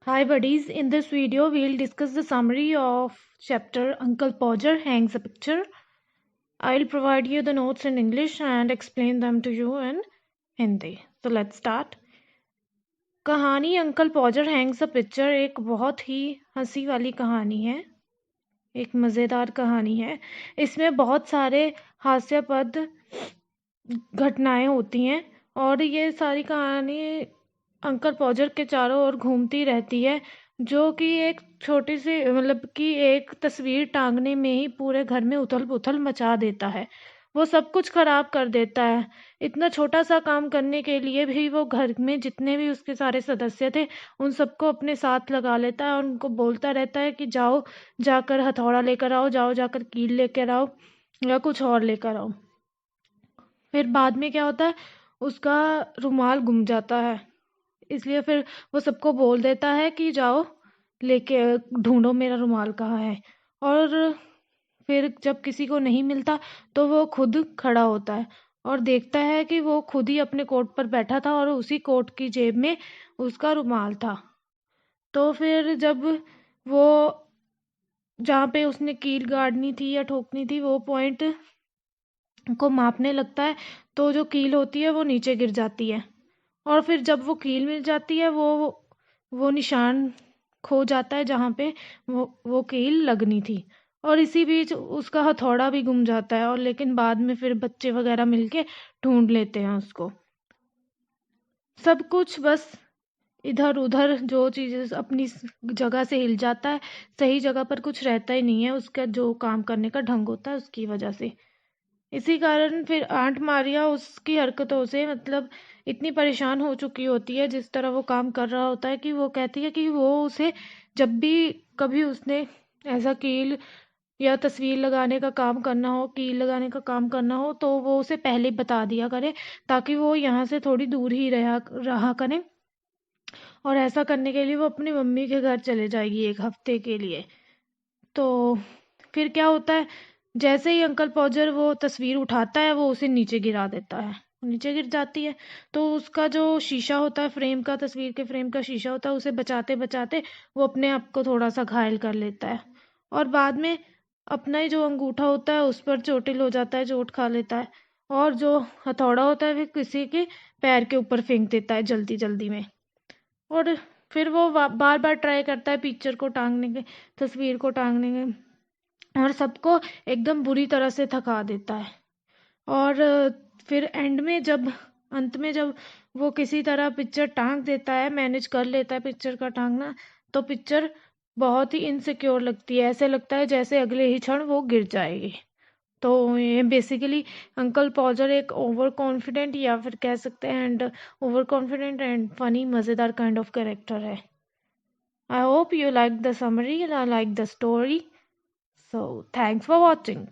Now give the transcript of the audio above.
Hi buddies, in this video we'll discuss the summary of chapter Uncle Podger Hangs a Picture. I'll provide you the notes in English and explain them to you in Hindi. So let's start. कहानी uncle पॉजर Hanks a picture एक बहुत ही हंसी वाली कहानी है, एक मज़ेदार कहानी है। इसमें बहुत सारे हास्यास्पद घटनाएं होती हैं और ये सारी कहानी अंकल पॉजर के चारों ओर घूमती रहती है, जो कि एक छोटी सी मतलब कि एक तस्वीर टांगने में ही पूरे घर में उथल पुथल मचा देता है। वो सब कुछ खराब कर देता है। इतना छोटा सा काम करने के लिए भी वो घर में जितने भी उसके सारे सदस्य थे उन सबको अपने साथ लगा लेता है और उनको बोलता रहता है कि जाओ जाकर हथौड़ा लेकर आओ, जाओ जाकर कील लेकर आओ या कुछ और लेकर आओ। फिर बाद में क्या होता है, उसका रुमाल गुम जाता है, इसलिए फिर वो सबको बोल देता है कि जाओ लेके ढूंढो मेरा रुमाल कहाँ है। और फिर जब किसी को नहीं मिलता तो वो खुद खड़ा होता है और देखता है कि वो खुद ही अपने कोट पर बैठा था और उसी कोट की जेब में उसका रुमाल था। तो फिर जब वो जहाँ पे उसने कील गाड़नी थी या ठोकनी थी वो पॉइंट को मापने लगता है, तो जो कील होती है वो नीचे गिर जाती है और फिर जब वो कील मिल जाती है वो निशान खो जाता है जहाँ पे वो कील लगनी थी। और इसी बीच उसका हथौड़ा भी गुम जाता है और लेकिन बाद में फिर बच्चे वगैरह मिलके ढूंढ लेते हैं उसको। सब कुछ बस इधर उधर जो चीज़ें अपनी जगह से हिल जाता है, सही जगह पर कुछ रहता ही नहीं है उसका जो काम करने का ढंग होता है उसकी वजह से। इसी कारण फिर आंट मारिया उसकी हरकतों से मतलब इतनी परेशान हो चुकी होती है, जिस तरह वो काम कर रहा होता है, कि वो कहती है कि वो उसे जब भी कभी उसने ऐसा कील या तस्वीर लगाने का काम करना हो, कील लगाने का काम करना हो, तो वो उसे पहले बता दिया करे ताकि वो यहाँ से थोड़ी दूर ही रहा करे। और ऐसा करने के लिए वो अपनी मम्मी के घर चले जाएगी एक हफ्ते के लिए। तो फिर क्या होता है, जैसे ही अंकल पॉजर वो तस्वीर उठाता है वो उसे नीचे गिरा देता है, नीचे गिर जाती है। तो उसका जो शीशा होता है, फ्रेम का, तस्वीर के फ्रेम का शीशा होता है, उसे बचाते बचाते वो अपने आप को थोड़ा सा घायल कर लेता है और बाद में अपना ही जो अंगूठा होता है उस पर चोटिल हो जाता है, चोट खा लेता है और जो हथौड़ा होता है वो किसी के पैर के ऊपर फेंक देता है जल्दी जल्दी में। और फिर वो बार बार ट्राई करता है पिक्चर को टांगने के, तस्वीर को टांगने के, और सबको एकदम बुरी तरह से थका देता है। और फिर एंड में जब अंत में जब वो किसी तरह पिक्चर टांग देता है, मैनेज कर लेता है पिक्चर का टांगना, तो पिक्चर बहुत ही इनसिक्योर लगती है, ऐसे लगता है जैसे अगले ही क्षण वो गिर जाएगी। तो ये बेसिकली अंकल पॉजर एक ओवर कॉन्फिडेंट या फिर कह सकते हैं and over confident and funny मज़ेदार काइंड ऑफ कैरेक्टर है। I hope you like the summary and I like the story. So thanks for watching.